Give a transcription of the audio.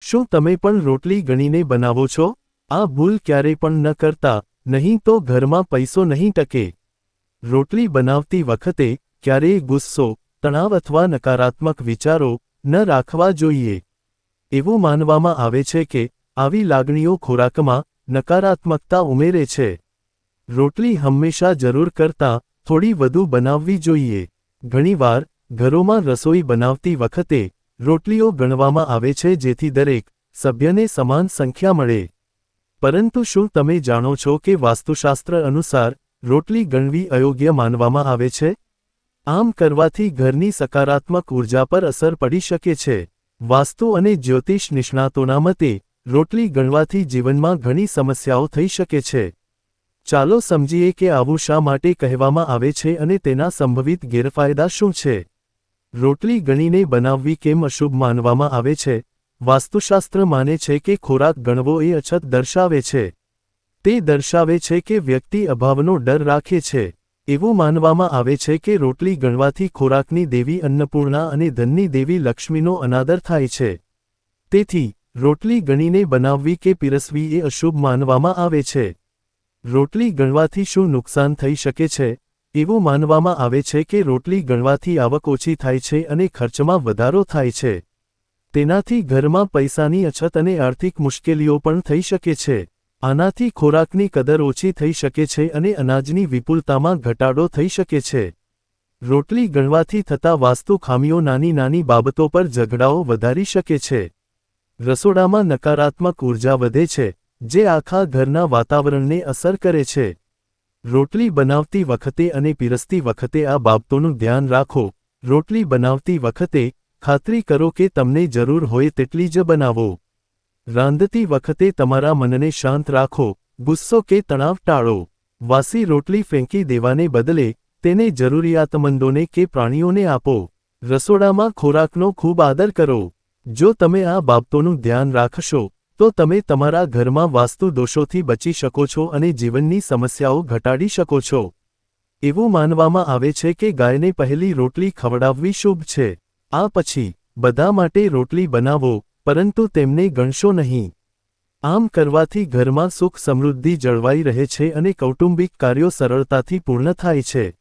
શું તમે પણ રોટલી ગણીને બનાવો છો? આ ભૂલ ક્યારે પણ ન કરતા, નહીં તો ઘરમાં પૈસો નહીં ટકે. રોટલી બનાવતી વખતે ક્યારેય ગુસ્સો, તણાવ અથવા નકારાત્મક વિચારો ન રાખવા જોઈએ. એવું માનવામાં આવે છે કે આવી લાગણીઓ ખોરાકમાં નકારાત્મકતા ઉમેરે છે. રોટલી હંમેશા જરૂર કરતાં થોડી વધુ બનાવવી જોઈએ. ઘણીવાર ઘરોમાં રસોઈ બનાવતી વખતે રોટલીઓ ગણવામાં આવે છે જેથી દરેક સભ્યને સમાન સંખ્યા મળે. પરંતુ શું તમે જાણો છો કે વાસ્તુશાસ્ત્ર અનુસાર રોટલી ગણવી અયોગ્ય માનવામાં આવે છે? આમ કરવાથી ઘરની સકારાત્મક ઉર્જા પર અસર પડી શકે છે. વાસ્તુ અને જ્યોતિષ નિષ્ણાતોના મતે રોટલી ગણવાથી જીવનમાં ઘણી સમસ્યાઓ થઈ શકે છે. ચાલો સમજીએ કે આવું શા માટે કહેવામાં આવે છે અને તેના સંભવિત ગેરફાયદા શું છે. રોટલી ગણીને બનાવવી કેમ અશુભ માનવામાં આવે છે? વાસ્તુશાસ્ત્ર માને છે કે ખોરાક ગણવો એ અછત દર્શાવે છે. તે દર્શાવે છે કે વ્યક્તિ અભાવનો ડર રાખે છે. એવું માનવામાં આવે છે કે રોટલી ગણવાથી ખોરાકની દેવી અન્નપૂર્ણા અને ધનની દેવી લક્ષ્મીનો અનાદર થાય છે. તેથી રોટલી ગણીને બનાવવી કે પીરસવી એ અશુભ માનવામાં આવે છે. રોટલી ગણવાથી શું નુકસાન થઈ શકે છે? એવું માનવામાં આવે છે કે રોટલી ગણવાથી આવક ઓછી થાય છે અને ખર્ચમાં વધારો થાય છે. તેનાથી ઘરમાં પૈસાની અછત અને આર્થિક મુશ્કેલીઓ પણ થઈ શકે છે. આનાથી ખોરાકની કદર ઓછી થઈ શકે છે અને અનાજની વિપુલતામાં ઘટાડો થઈ શકે છે. રોટલી ગણવાથી થતા વાસ્તુ ખામીઓ નાની નાની બાબતો પર ઝઘડાઓ વધારી શકે છે. રસોડામાં નકારાત્મક ઉર્જા વધે છે, જે આખા ઘરના વાતાવરણને અસર કરે છે. રોટલી બનાવતી વખતે અને પીરસતી વખતે આ બાબતોનું ધ્યાન રાખો. રોટલી બનાવતી વખતે ખાતરી કરો કે તમને જરૂર હોય તેટલી જ બનાવો. રાંધતી વખતે તમારા મનને શાંત રાખો, ગુસ્સો કે તણાવ ટાળો. વાસી રોટલી ફેંકી દેવાને બદલે તેને જરૂરિયાતમંદોને કે પ્રાણીઓને આપો. રસોડામાં ખોરાકનો ખૂબ આદર કરો. જો તમે આ બાબતોનું ધ્યાન રાખશો, તો તમે તમારા ઘરમાં વાસ્તુ દોષોથી બચી શકો છો અને જીવનની સમસ્યાઓ ઘટાડી શકો છો. એવું માનવામાં આવે છે કે ગાયને પહેલી રોટલી ખવડાવવી શુભ છે. આ પછી બધા માટે રોટલી બનાવો, પરંતુ તેમને ગણશો નહીં. આમ કરવાથી ઘરમાં સુખ સમૃદ્ધિ જળવાઈ રહે છે અને કૌટુંબિક કાર્યો સરળતાથી પૂર્ણ થાય છે.